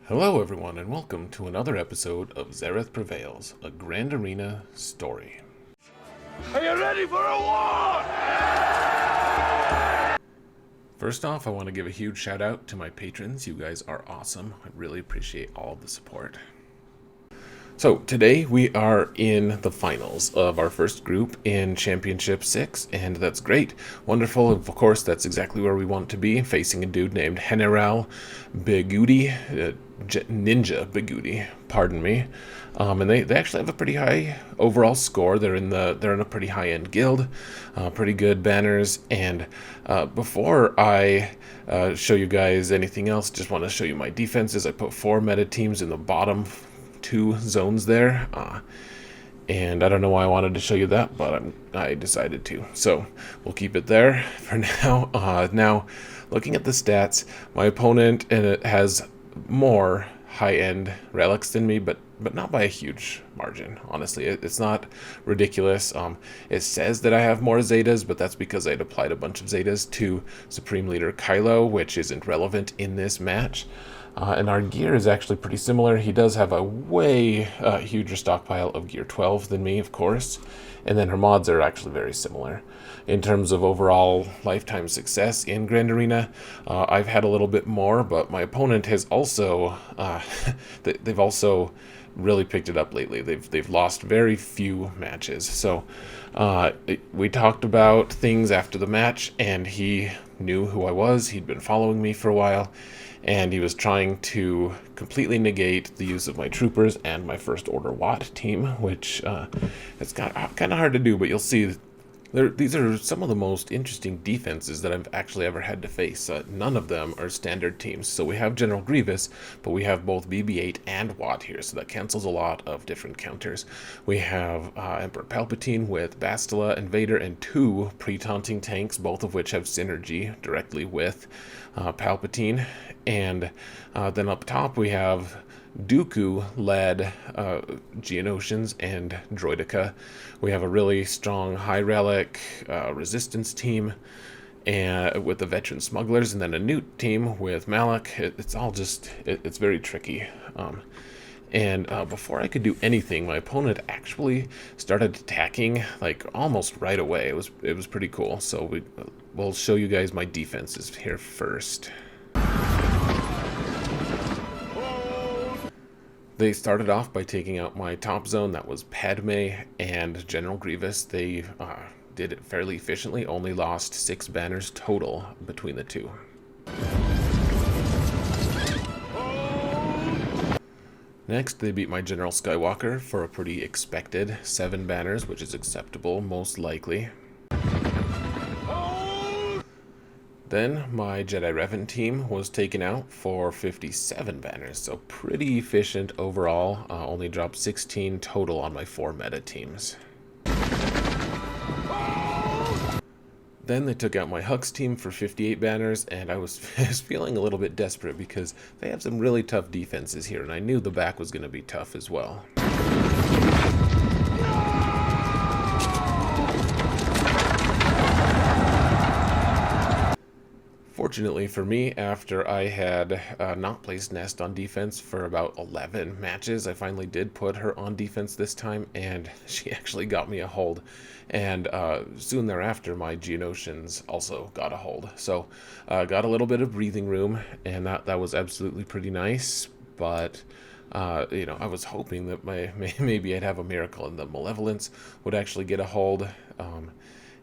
Hello everyone and welcome to another episode of Xaereth Prevails, a Grand Arena story. Are you ready for a war? First off, I want to give a huge shout out to my patrons. You guys are awesome. I really appreciate all of the support. So today we are in the finals of our first group in Championship 6, and that's great. Wonderful. Of course, that's exactly where we want to be, facing a dude named General Bigudi, Ninja Bigudi, pardon me. And they actually have a pretty high overall score. They're in a pretty high-end guild, pretty good banners. And before I show you guys anything else, just want to show you my defenses. I put 4 meta teams in the bottom 2 zones there, and I don't know why I wanted to show you that, but I decided to, so we'll keep it there for now. Now, looking at the stats, my opponent has more high-end relics than me, but not by a huge margin. Honestly, it's not ridiculous. It says that I have more Zetas, but that's because I'd applied a bunch of Zetas to Supreme Leader Kylo, which isn't relevant in this match. And our gear is actually pretty similar. He does have a way huger stockpile of gear 12 than me, of course. And then her mods are actually very similar. In terms of overall lifetime success in Grand Arena, I've had a little bit more, but my opponent has also, they've also really picked it up lately. They've lost very few matches. So we talked about things after the match, and he knew who I was. He'd been following me for a while, and he was trying to completely negate the use of my troopers and my First Order Watt team, which it's kind of hard to do, but you'll see these are some of the most interesting defenses that I've actually ever had to face. None of them are standard teams. So we have General Grievous, but we have both BB-8 and Watt here, so that cancels a lot of different counters. We have Emperor Palpatine with Bastila and Vader and 2 pre-taunting tanks, both of which have synergy directly with Palpatine. And then up top we have Dooku-led Geonosians and Droideka. We have a really strong high relic resistance team, and with the veteran smugglers, and then a Nute team with Malak. It's all just it's very tricky. And before I could do anything, my opponent actually started attacking like almost right away. It was pretty cool. So we'll show you guys my defenses here first. They started off by taking out my top zone. That was Padme and General Grievous. They did it fairly efficiently, only lost 6 banners total between the two. Next, they beat my General Skywalker for a pretty expected 7 banners, which is acceptable, most likely. Then my Jedi Revan team was taken out for 57 banners, so pretty efficient overall. Only dropped 16 total on my 4 meta teams. Then they took out my Hux team for 58 banners, and I was feeling a little bit desperate because they have some really tough defenses here, and I knew the back was going to be tough as well. Fortunately for me, after I had not placed Nest on defense for about 11 matches, I finally did put her on defense this time, and she actually got me a hold. And soon thereafter, my Geonosians also got a hold. So got a little bit of breathing room, and that was absolutely pretty nice. But you know, I was hoping that maybe I'd have a miracle and the Malevolence would actually get a hold.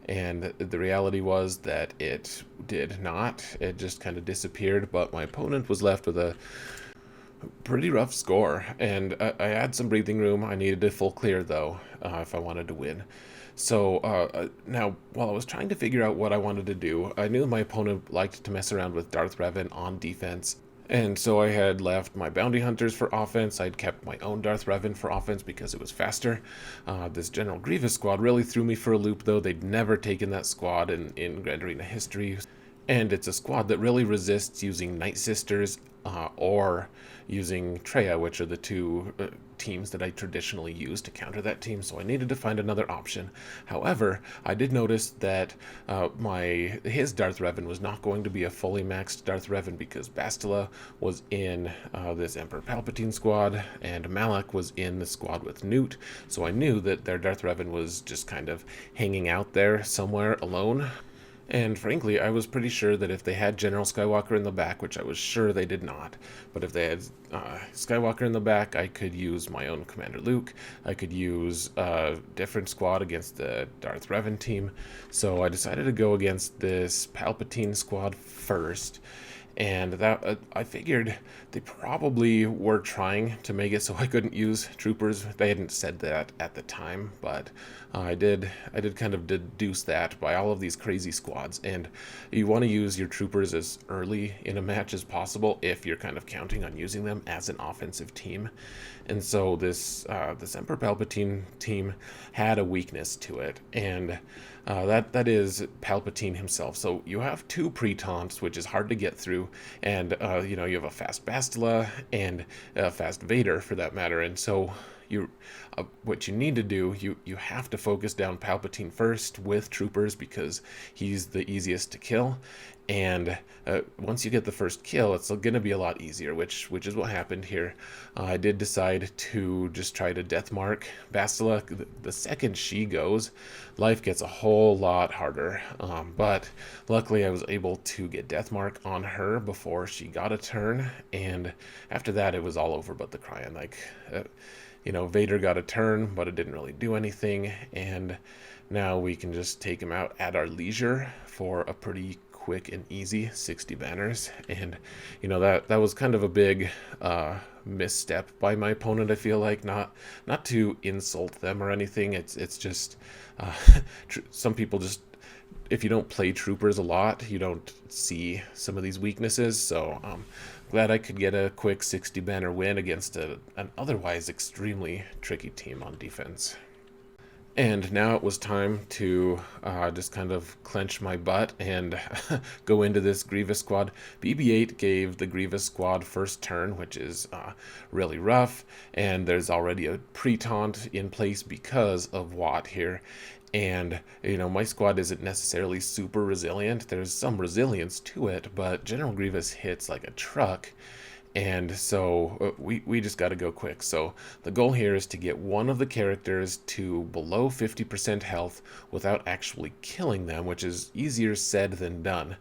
And the reality was that it did not. It just kind of disappeared, but my opponent was left with a pretty rough score. And I had some breathing room. I needed a full clear, though, if I wanted to win. So now, while I was trying to figure out what I wanted to do, I knew my opponent liked to mess around with Darth Revan on defense. And so I had left my bounty hunters for offense. I'd kept my own Darth Revan for offense because it was faster. This General Grievous squad really threw me for a loop, though. They'd never taken that squad in Grand Arena history. And it's a squad that really resists using Night Sisters or using Traya, which are the two teams that I traditionally use to counter that team, so I needed to find another option. However, I did notice that his Darth Revan was not going to be a fully maxed Darth Revan because Bastila was in this Emperor Palpatine squad, and Malak was in the squad with Nute, so I knew that their Darth Revan was just kind of hanging out there somewhere alone. And frankly, I was pretty sure that if they had General Skywalker in the back, which I was sure they did not, but if they had Skywalker in the back, I could use my own Commander Luke. I could use a different squad against the Darth Revan team. So I decided to go against this Palpatine squad first. And that I figured they probably were trying to make it so I couldn't use troopers. They hadn't said that at the time, but I did kind of deduce that by all of these crazy squads. And you want to use your troopers as early in a match as possible if you're kind of counting on using them as an offensive team. And so this Emperor Palpatine team had a weakness to it, and that is Palpatine himself. So you have two pre-taunts, which is hard to get through, and you have a fast Bastila and a fast Vader for that matter. And so what you need to do, you have to focus down Palpatine first with troopers because he's the easiest to kill. And once you get the first kill, it's going to be a lot easier, which is what happened here. I did decide to just try to death mark Bastila. The second she goes, life gets a whole lot harder. But luckily, I was able to get death mark on her before she got a turn, and after that, it was all over but the crying. Vader got a turn, but it didn't really do anything, and now we can just take him out at our leisure for a pretty quick and easy 60 banners. And that was kind of a big misstep by my opponent. I feel like not to insult them or anything. It's just some people just, if you don't play troopers a lot, you don't see some of these weaknesses. So glad I could get a quick 60 banner win against an otherwise extremely tricky team on defense. And now it was time to just kind of clench my butt and go into this Grievous squad. BB-8 gave the Grievous squad first turn, which is really rough, and there's already a pre-taunt in place because of Watt here. And, my squad isn't necessarily super resilient. There's some resilience to it, but General Grievous hits like a truck. And so we just got to go quick. So the goal here is to get one of the characters to below 50% health without actually killing them, which is easier said than done.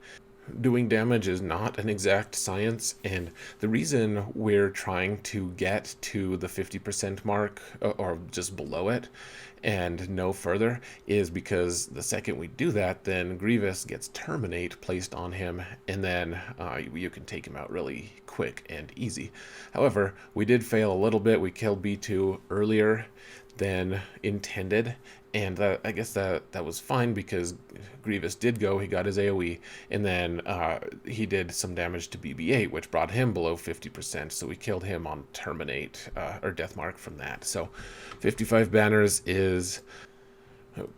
Doing damage is not an exact science, and the reason we're trying to get to the 50% mark or just below it and no further is because the second we do that, then Grievous gets Terminate placed on him, and then you can take him out really quick and easy. However, we did fail a little bit. We killed B2 earlier than intended, and I guess that was fine because Grievous did go, he got his AoE, and then he did some damage to BB-8, which brought him below 50%, so we killed him on Terminate, or Death Mark from that. So 55 banners is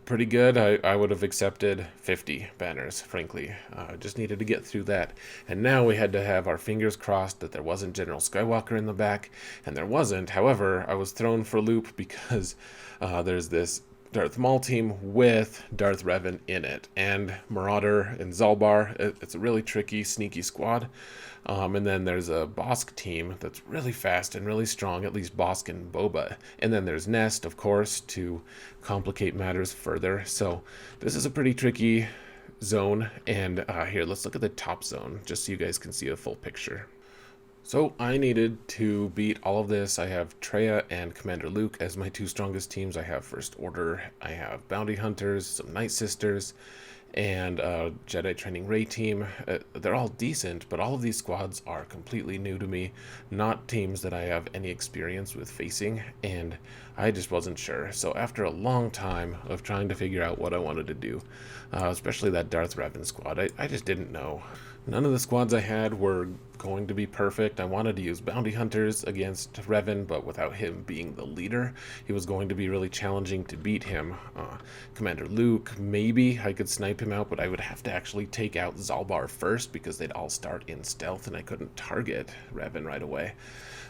pretty good. I would have accepted 50 banners, frankly. Just needed to get through that. And now we had to have our fingers crossed that there wasn't General Skywalker in the back, and there wasn't. However, I was thrown for a loop because there's this Darth Maul team with Darth Revan in it, and Marauder and Zaalbar. It's a really tricky, sneaky squad. And then there's a Bossk team that's really fast and really strong, at least Bossk and Boba. And then there's Nest, of course, to complicate matters further. So this is a pretty tricky zone. And here, let's look at the top zone, just so you guys can see a full picture. So I needed to beat all of this. I have Traya and Commander Luke as my two strongest teams. I have First Order, I have Bounty Hunters, some Night Sisters, and a Jedi Training Ray team. They're all decent, but all of these squads are completely new to me, not teams that I have any experience with facing, and I just wasn't sure. So after a long time of trying to figure out what I wanted to do, especially that Darth Revan squad, I just didn't know. None of the squads I had were going to be perfect. I wanted to use bounty hunters against Revan, but without him being the leader, he was going to be really challenging to beat him. Commander Luke, maybe I could snipe him out, but I would have to actually take out Zaalbar first because they'd all start in stealth and I couldn't target Revan right away.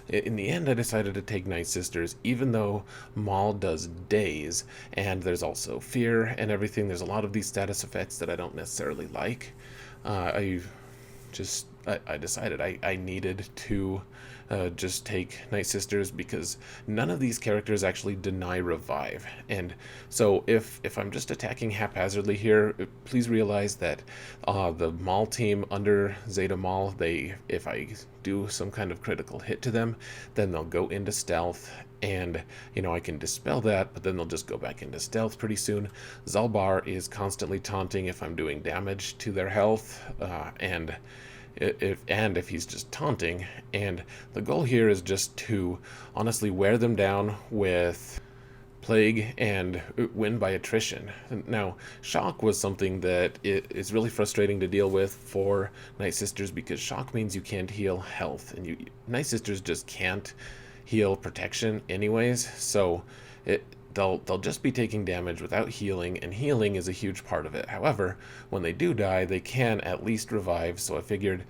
In the end, I decided to take Night Sisters, even though Maul does daze, and there's also fear and everything. There's a lot of these status effects that I don't necessarily like. I decided I needed to just take Night Sisters because none of these characters actually deny revive. And so if I'm just attacking haphazardly here, please realize that the Maul team under Zeta Maul, if I do some kind of critical hit to them, then they'll go into stealth, and I can dispel that, but then they'll just go back into stealth pretty soon. Zaalbar is constantly taunting if I'm doing damage to their health, and if he's just taunting, and the goal here is just to honestly wear them down with plague and win by attrition. Now, shock was something that is really frustrating to deal with for Night Sisters because shock means you can't heal health, and Night Sisters just can't heal protection anyways, so they'll just be taking damage without healing, and healing is a huge part of it. However, when they do die, they can at least revive, so I figured,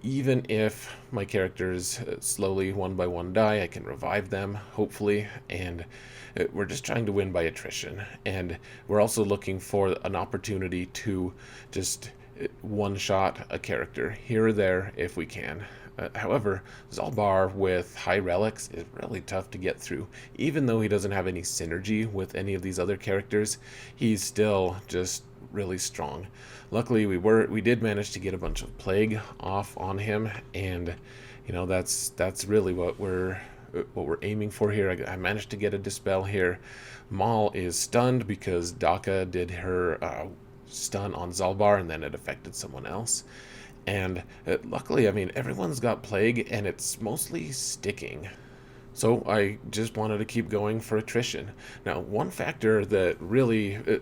even if my characters slowly, one by one, die, I can revive them, hopefully, and we're just trying to win by attrition. And we're also looking for an opportunity to just one-shot a character here or there if we can. However, Zaalbar with high relics is really tough to get through. Even though he doesn't have any synergy with any of these other characters, he's still just really strong. Luckily, we did manage to get a bunch of plague off on him, and that's really what we're aiming for here. I managed to get a dispel here. Maul is stunned because Daka did her stun on Zaalbar, and then it affected someone else. And luckily, everyone's got plague, and it's mostly sticking. So I just wanted to keep going for attrition. Now, one factor that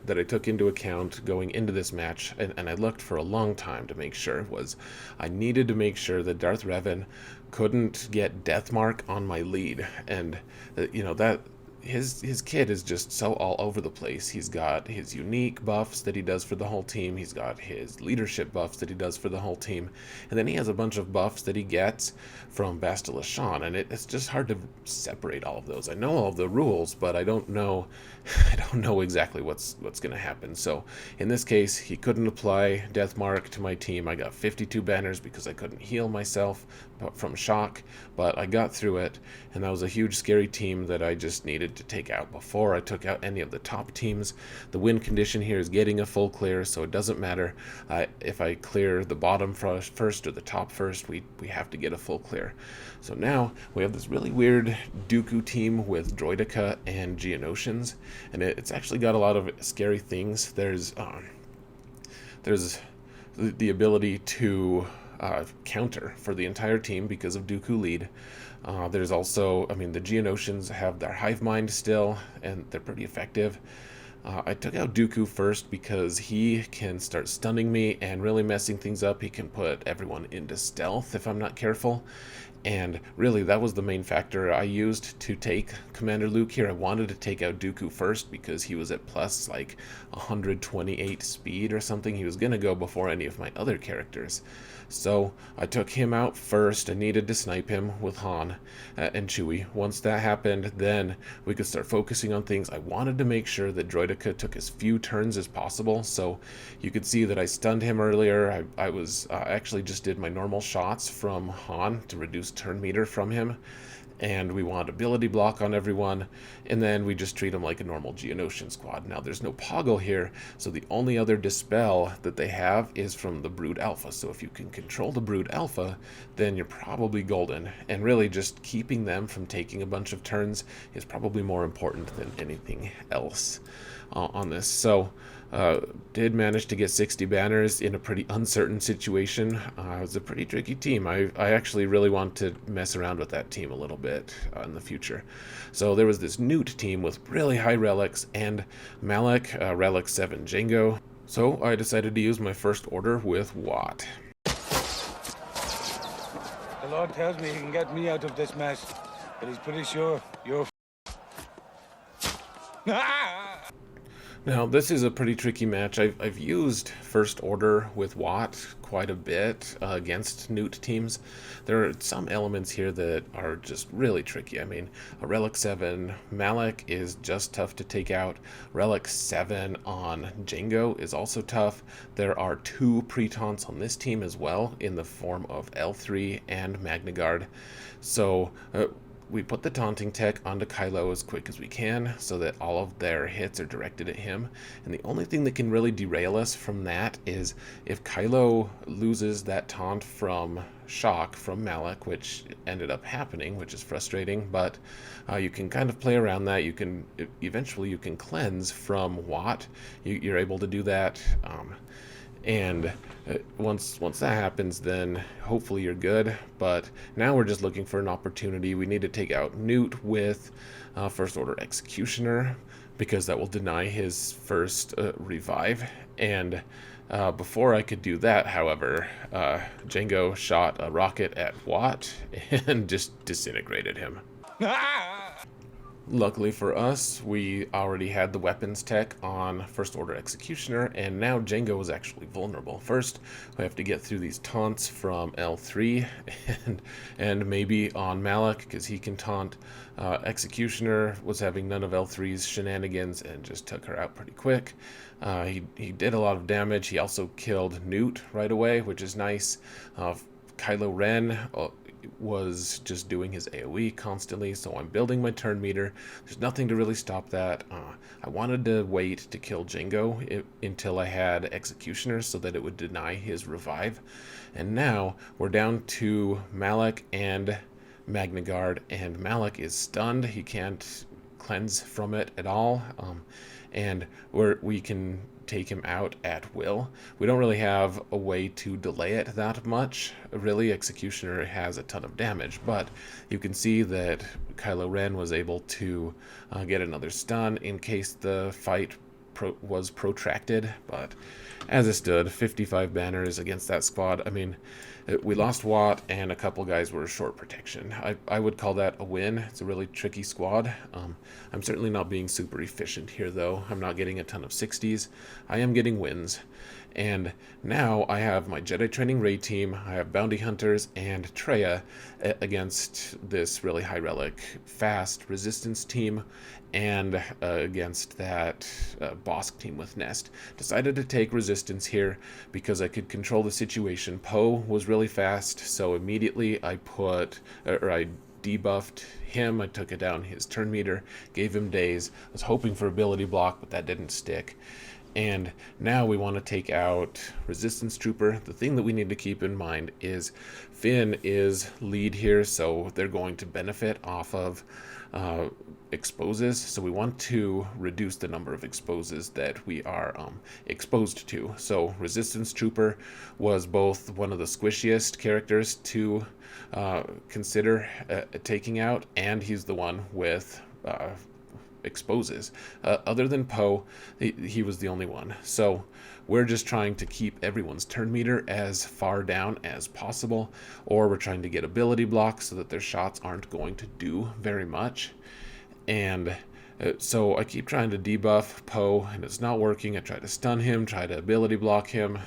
I took into account going into this match, and I looked for a long time to make sure, was I needed to make sure that Darth Revan couldn't get Deathmark on my lead. And, that his kit is just so all over the place. He's got his unique buffs that he does for the whole team. He's got his leadership buffs that he does for the whole team. And then he has a bunch of buffs that he gets from Bastila Shan, and it's just hard to separate all of those. I know all of the rules, but I don't know exactly what's going to happen. So in this case, he couldn't apply Deathmark to my team. I got 52 banners because I couldn't heal myself from shock, but I got through it, and that was a huge scary team that I just needed to take out before I took out any of the top teams. The win condition here is getting a full clear, so it doesn't matter if I clear the bottom first or the top first. We have to get a full clear. So now we have this really weird Dooku team with Droideka and Geonosians, and it's actually got a lot of scary things. There's the ability to counter for the entire team because of Dooku lead. There's also, the Geonosians have their hive mind still, and they're pretty effective. I took out Dooku first because he can start stunning me and really messing things up. He can put everyone into stealth if I'm not careful. And really, that was the main factor I used to take Commander Luke here. I wanted to take out Dooku first because he was at plus 128 speed or something. He was going to go before any of my other characters. So I took him out first. I needed to snipe him with Han and Chewie. Once that happened, then we could start focusing on things. I wanted to make sure that Droideka took as few turns as possible. So you could see that I stunned him earlier. I was actually just did my normal shots from Han to reduce turn meter from him, and we want ability block on everyone, and then we just treat them like a normal Geonosian squad. Now there's no Poggle here, so the only other dispel that they have is from the Brood Alpha. So if you can control the Brood Alpha, then you're probably golden, and really just keeping them from taking a bunch of turns is probably more important than anything else on this. So did manage to get 60 banners in a pretty uncertain situation. It was a pretty tricky team. I actually really want to mess around with that team a little bit in the future. So there was this Nute team with really high relics and Malak, relic 7 Jango. So I decided to use my first order with Watt. Lord tells me he can get me out of this mess, but he's pretty sure you're Now, this is a pretty tricky match. I've used First Order with Watt quite a bit against Nute teams. There are some elements here that are just really tricky. I mean, a Relic 7 Malak is just tough to take out. Relic 7 on Jango is also tough. There are 2 pre-taunts on this team as well in the form of L3 and Magna Guard. So, we put the taunting tech onto Kylo as quick as we can so that all of their hits are directed at him. And the only thing that can really derail us from that is if Kylo loses that taunt from shock from Malak, which ended up happening, which is frustrating, but you can kind of play around that. You can eventually you can cleanse from Watt. You're able to do that. And once that happens, then hopefully you're good. But now we're just looking for an opportunity. We need to take out Nute with First Order Executioner, because that will deny his first revive. And before I could do that, however, Jango shot a rocket at Watt and just disintegrated him. Luckily for us, we already had the weapons tech on First Order Executioner, and now Jango is actually vulnerable. First, we have to get through these taunts from L3, and maybe on Malak, because he can taunt. Executioner was having none of L3's shenanigans and just took her out pretty quick. He did a lot of damage. He also killed Nute right away, which is nice. Kylo Ren was just doing his AoE constantly, so I'm building my turn meter. There's nothing to really stop that. I wanted to wait to kill Jango until I had Executioner so that it would deny his revive. And now we're down to Malak and Magna Guard, and Malak is stunned. He can't cleanse from it at all, and we can take him out at will. We don't really have a way to delay it that much. Really, Executioner has a ton of damage, but you can see that Kylo Ren was able to get another stun in case the fight was protracted. But as it stood, 55 banners against that squad. I mean, we lost Watt and a couple guys were short protection. I would call that a win. It's a really tricky squad. I'm certainly not being super efficient here, though. I'm not getting a ton of 60s. I am getting wins. And now I have my Jedi Training Raid team, I have Bounty Hunters and Traya against this really high relic fast resistance team, and against that Bossk team with Nest. Decided to take resistance here because I could control the situation. Poe was really fast, so immediately I debuffed him. I took it down his turn meter, gave him daze. I was hoping for ability block, but that didn't stick. And now we want to take out Resistance Trooper. The thing that we need to keep in mind is Finn is lead here, so they're going to benefit off of exposes. So we want to reduce the number of exposes that we are exposed to. So Resistance Trooper was both one of the squishiest characters to consider taking out, and he's the one with exposes. Other than Poe, he was the only one. So we're just trying to keep everyone's turn meter as far down as possible, or we're trying to get ability blocks so that their shots aren't going to do very much. And so I keep trying to debuff Poe, and it's not working. I try to stun him, try to ability block him,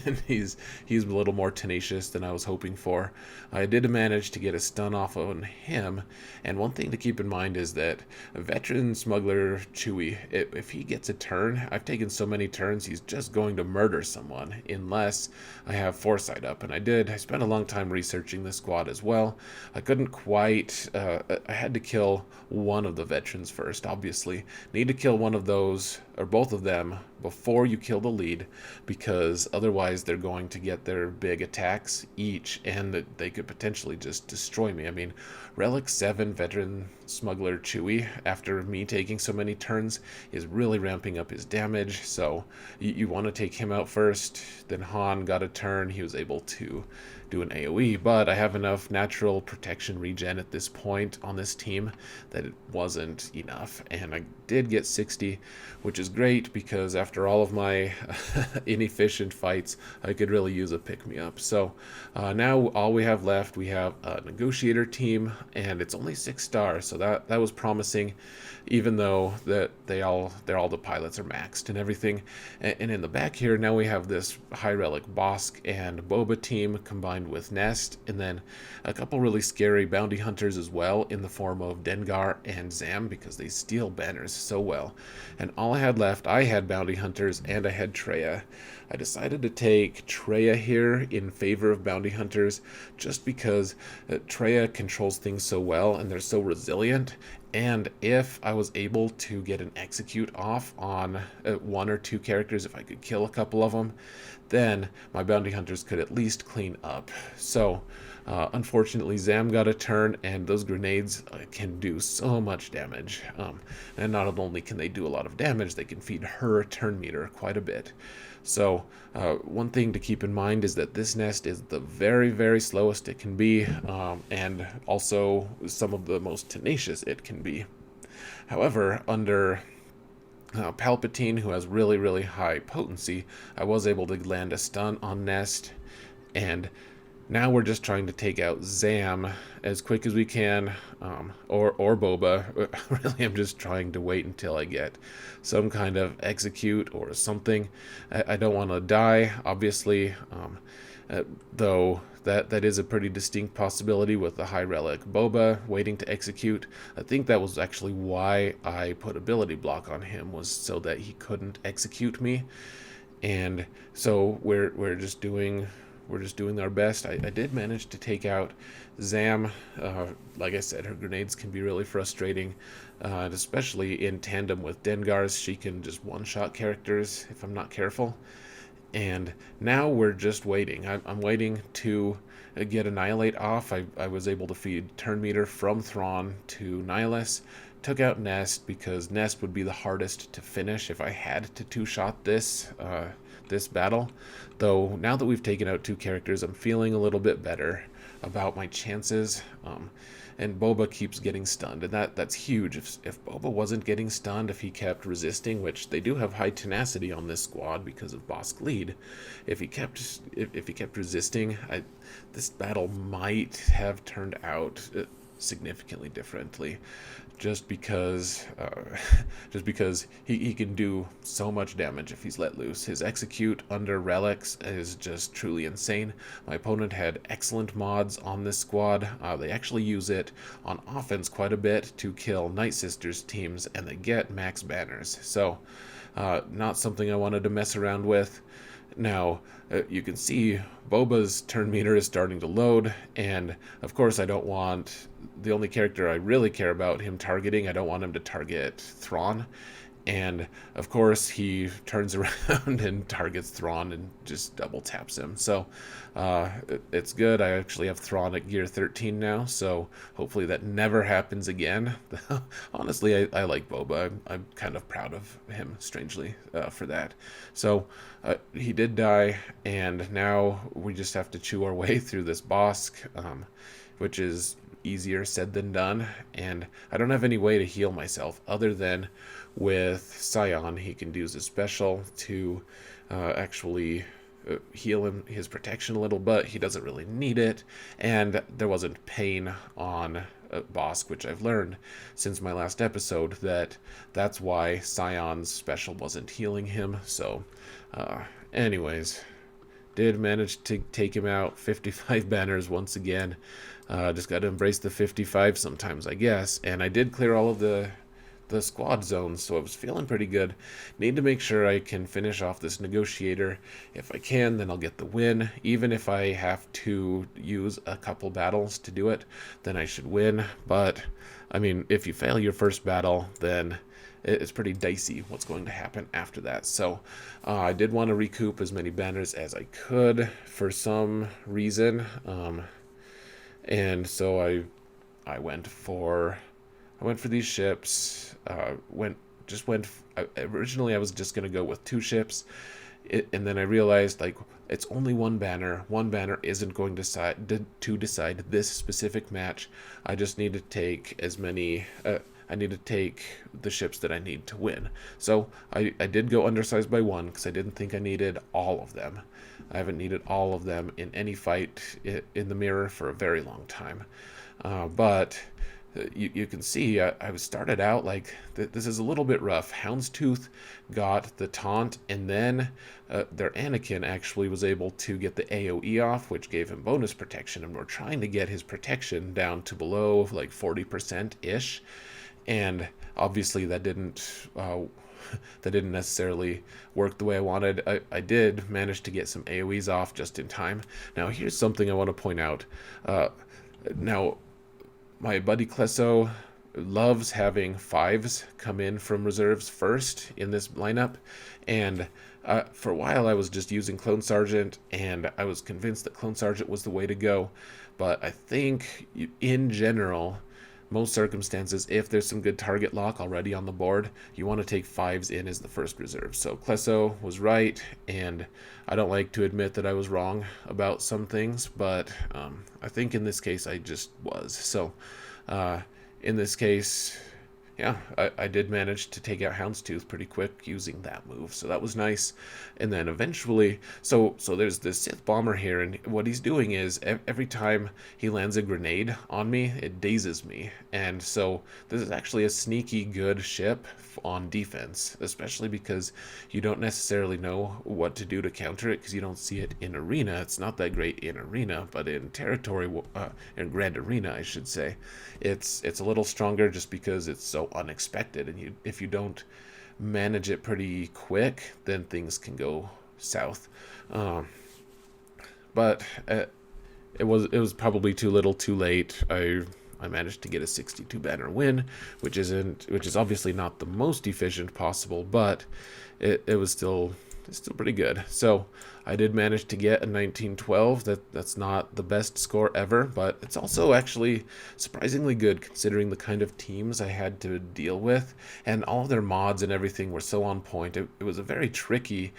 and he's a little more tenacious than I was hoping for. I did manage to get a stun off on him, and one thing to keep in mind is that a veteran smuggler Chewie, if he gets a turn, I've taken so many turns, he's just going to murder someone unless I have Foresight up, and I did. I spent a long time researching this squad as well. I couldn't quite, I had to kill one of the veterans first. Obviously, need to kill one of those or both of them before you kill the lead, because otherwise they're going to get their big attacks each, and they could potentially just destroy me. I mean, Relic 7 veteran smuggler Chewie, after me taking so many turns, is really ramping up his damage, so you want to take him out first. Then Han got a turn, he was able to do an AoE, but I have enough natural protection regen at this point on this team that it wasn't enough, and I did get 60, which is is great because after all of my inefficient fights, I could really use a pick-me-up. So now all we have left, we have a negotiator team, and it's only 6 stars, so that was promising, even though that they're all the pilots are maxed and everything. And in the back here, now we have this high relic Bossk and Boba team combined with Nest, and then a couple really scary bounty hunters as well in the form of Dengar and Zam, because they steal banners so well. And all I had left, I had bounty hunters and I had Traya. I decided to take Traya here in favor of bounty hunters just because Traya controls things so well and they're so resilient. And if I was able to get an execute off on 1 or 2 characters, if I could kill a couple of them, then my bounty hunters could at least clean up. So unfortunately, Zam got a turn, and those grenades can do so much damage. And not only can they do a lot of damage, they can feed her turn meter quite a bit. So one thing to keep in mind is that this nest is the very, very slowest it can be, and also some of the most tenacious it can be. However, under Palpatine, who has really, really high potency, I was able to land a stun on Nest, and now we're just trying to take out Zam as quick as we can, or Boba. Really, I'm just trying to wait until I get some kind of execute or something. I don't want to die, obviously, though that is a pretty distinct possibility with the high relic Boba waiting to execute. I think that was actually why I put ability block on him, was so that he couldn't execute me. And so we're just doing our best. I did manage to take out Zam. Like I said, her grenades can be really frustrating, and especially in tandem with Dengar's. She can just one-shot characters if I'm not careful. And now we're just waiting. I'm waiting to get Annihilate off. I was able to feed turn meter from Thrawn to Nihilus. Took out Nest because Nest would be the hardest to finish if I had to two-shot this battle. Though now that we've taken out 2 characters, I'm feeling a little bit better about my chances. And Boba keeps getting stunned, and that's huge. If Boba wasn't getting stunned, if he kept resisting, which they do have high tenacity on this squad because of Bossk lead, if he kept resisting, this battle might have turned out significantly differently, just because he can do so much damage if he's let loose. His execute under relics is just truly insane. My opponent had excellent mods on this squad. They actually use it on offense quite a bit to kill Night Sisters teams, and they get max banners. So not something I wanted to mess around with. Now, you can see Boba's turn meter is starting to load, and of course I don't want the only character I really care about him targeting. I don't want him to target Thrawn, and of course he turns around and targets Thrawn and just double taps him. So it's good. I actually have Thrawn at gear 13 now, so hopefully that never happens again. Honestly, I like Boba. I'm kind of proud of him, strangely, for that. So he did die, and now we just have to chew our way through this Bossk, which is easier said than done. And I don't have any way to heal myself other than with Scion. He can use his special to actually heal his protection a little, but he doesn't really need it. And there wasn't pain on Bossk, which I've learned since my last episode that's why Scion's special wasn't healing him. So anyways, did manage to take him out. 55 banners once again. Just got to embrace the 55 sometimes, I guess. And I did clear all of the squad zones, so I was feeling pretty good. Need to make sure I can finish off this negotiator. If I can, then I'll get the win. Even if I have to use a couple battles to do it, then I should win. But I mean, if you fail your first battle, then it's pretty dicey what's going to happen after that. So I did want to recoup as many banners as I could for some reason, and so I went for these ships. Originally I was just gonna go with 2 ships, and then I realized, like, it's only one banner. One banner isn't going to decide this specific match. I just need to take as many. I need to take the ships that I need to win. So I did go undersized by 1 because I didn't think I needed all of them. I haven't needed all of them in any fight in the mirror for a very long time. But you can see I started out like this is a little bit rough. Houndstooth got the taunt, and then their Anakin actually was able to get the AoE off, which gave him bonus protection, and we're trying to get his protection down to below like 40%-ish, and obviously that didn't necessarily work the way I wanted. I did manage to get some AoEs off just in time. Now here's something I want to point out. Now my buddy Klesso loves having 5s come in from reserves first in this lineup, and for a while I was just using Clone Sergeant, and I was convinced that Clone Sergeant was the way to go. But I think in general, most circumstances, if there's some good target lock already on the board, you want to take 5s in as the first reserve. So Klesso was right, and I don't like to admit that I was wrong about some things, but I think in this case I just was. So in this case, yeah, I did manage to take out Houndstooth pretty quick using that move, so that was nice. And then eventually, so there's this Sith bomber here, and what he's doing is every time he lands a grenade on me, it dazes me. And so this is actually a sneaky good ship on defense, especially because you don't necessarily know what to do to counter it because you don't see it in arena. It's not that great in arena, but in territory, in Grand Arena, I should say, it's a little stronger just because it's so unexpected, and if you don't manage it pretty quick, then things can go south. But it was probably too little too late. I managed to get a 62 banner win, which is obviously not the most efficient possible, but it was still pretty good. So I did manage to get a 1912. That's not the best score ever, but it's also actually surprisingly good considering the kind of teams I had to deal with, and all of their mods and everything were so on point. It was a very tricky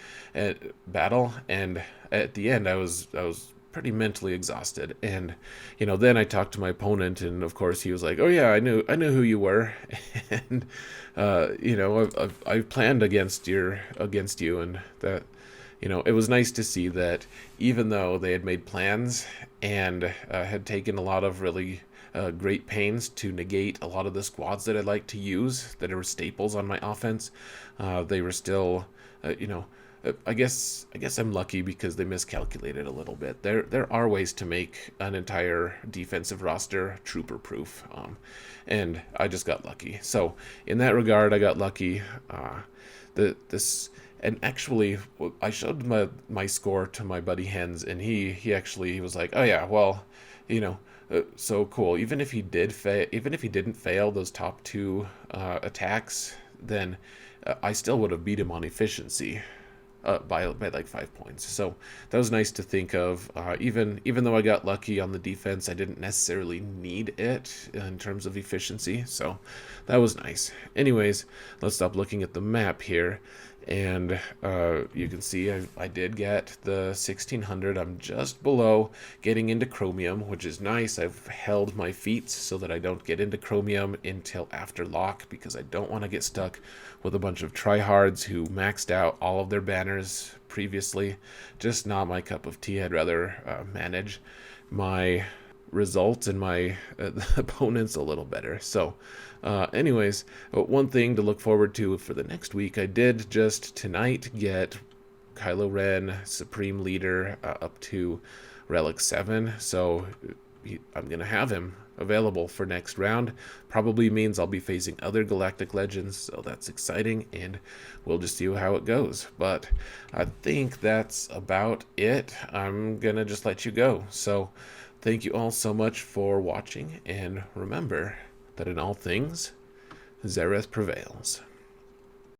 battle, and at the end I was pretty mentally exhausted. And then I talked to my opponent, and of course he was like, oh yeah, I knew who you were. And I planned against you, and that it was nice to see that even though they had made plans and had taken a lot of really great pains to negate a lot of the squads that I like to use that are staples on my offense, they were still I guess I'm lucky because they miscalculated a little bit. There are ways to make an entire defensive roster trooper proof, and I just got lucky. So in that regard, I got lucky. And actually, I showed my score to my buddy Hens, and he was like, oh yeah, well, so cool. Even if he didn't fail those top 2 attacks, then I still would have beat him on efficiency. By like 5 points. So that was nice to think of. Even though I got lucky on the defense, I didn't necessarily need it in terms of efficiency. So that was nice. Anyways, let's stop looking at the map here. And you can see I did get the 1600. I'm just below getting into chromium, which is nice. I've held my feet so that I don't get into chromium until after lock, because I don't want to get stuck with a bunch of tryhards who maxed out all of their banners previously. Just not my cup of tea. I'd rather manage my results and my opponents a little better. So anyways, one thing to look forward to for the next week, I did just tonight get Kylo Ren Supreme Leader up to Relic 7, so I'm gonna have him available for next round. Probably means I'll be facing other Galactic Legends, so that's exciting, and we'll just see how it goes. But I think that's about it. I'm gonna just let you go. So thank you all so much for watching, and remember that in all things, Xaereth prevails.